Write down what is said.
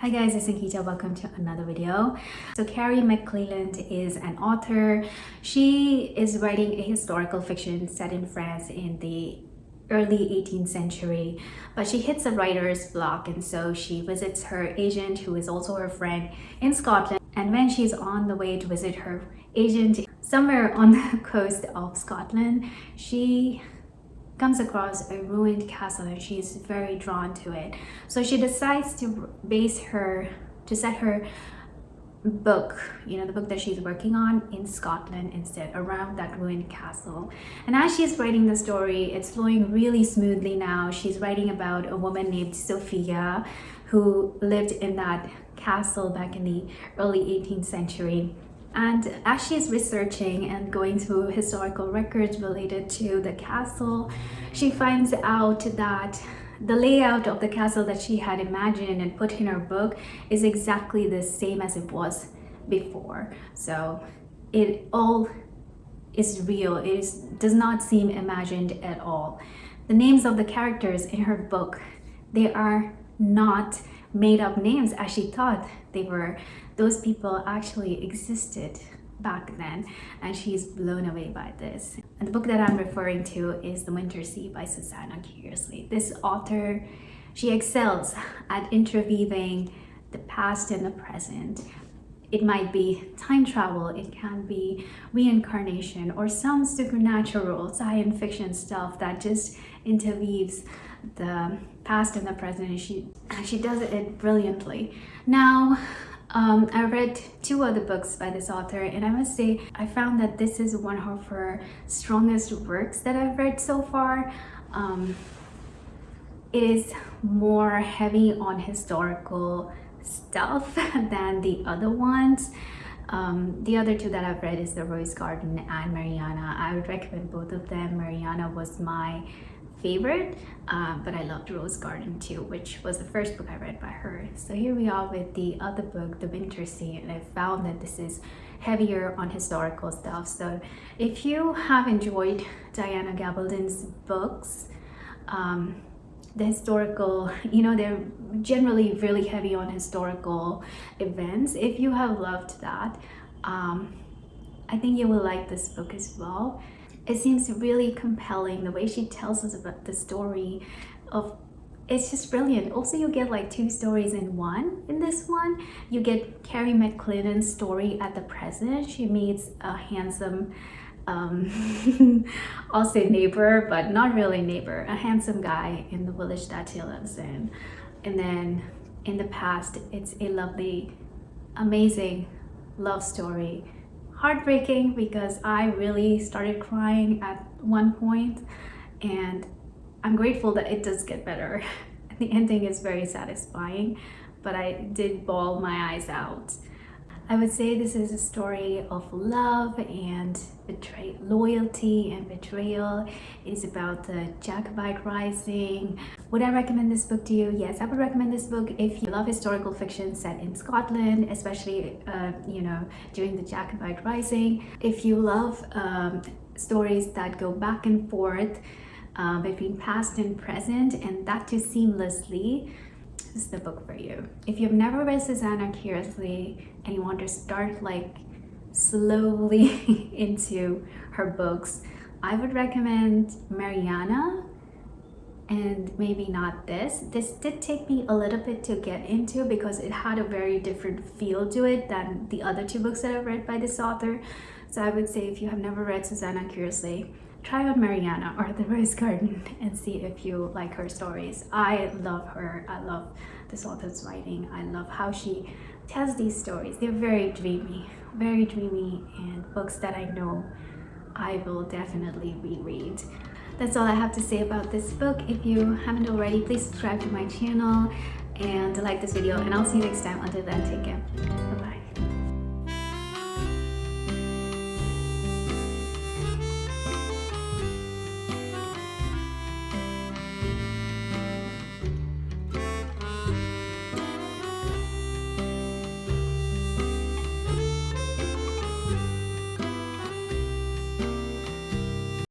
Hi guys, it's Ankita. Welcome to another video. So Carrie McClelland is an author. She is writing a historical fiction set in France in the early 18th century, but she hits a writer's block, and so she visits her agent, who is also her friend, in Scotland. And when she's on the way to visit her agent somewhere on the coast of Scotland, she comes across a ruined castle and she's very drawn to it. So she decides to set her book, the book that she's working on, in Scotland instead, around that ruined castle. And as she's writing the story, it's flowing really smoothly now. She's writing about a woman named Sophia who lived in that castle back in the early 18th century. And as she's researching and going through historical records related to the castle, she finds out that the layout of the castle that she had imagined and put in her book is exactly the same as it was before. So it all is real. Does not seem imagined at all. The names of the characters in her book, they are not made up names as she thought they were. Those people actually existed back then, and she's blown away by this. And the book that I'm referring to is The Winter Sea by Susanna Kearsley. This author, she excels at interweaving the past and the present. It might be time travel, it can be reincarnation, or some supernatural science fiction stuff that just interweaves the past and the present, and she does it brilliantly. Now, I read two other books by this author, and I must say I found that this is one of her strongest works that I've read so far. It is more heavy on historical stuff than the other ones. The other two that I've read is The Rose Garden and Mariana. I would recommend both of them. Mariana was my favorite, but I loved Rose Garden too, which was the first book I read by her. So here we are with the other book, The Winter Sea, and I found that this is heavier on historical stuff. So if you have enjoyed Diana Gabaldon's books, the historical, they're generally really heavy on historical events. If you have loved that, I think you will like this book as well. It seems really compelling, the way she tells us about the story of, it's just brilliant. Also, you get like two stories in one. In this one, you get Carrie McClelland's story at the present. She meets a handsome, I'll say neighbor, but not really neighbor, a handsome guy in the village that she lives in. And then in the past, it's a lovely, amazing love story. Heartbreaking, because I really started crying at one point, and I'm grateful that it does get better. The ending is very satisfying, but I did bawl my eyes out. I would say this is a story of love and loyalty and betrayal. It is about the Jacobite rising. Would I recommend this book to you? Yes, I would recommend this book if you love historical fiction set in Scotland, especially during the Jacobite rising. If you love stories that go back and forth between past and present, and that too seamlessly, this is the book for you. If you've never read Susanna Kearsley and you want to start like slowly into her books, I would recommend Mariana, and maybe not this. This did take me a little bit to get into because it had a very different feel to it than the other two books that I've read by this author. So I would say if you have never read Susanna Kearsley, try out Mariana or The Rose Garden and see if you like her stories. I love her. I love this author's writing. I love how she tells these stories. They're very dreamy, and books that I know I will definitely reread. That's all I have to say about this book. If you haven't already, please subscribe to my channel and like this video, and I'll see you next time. Until then, take care.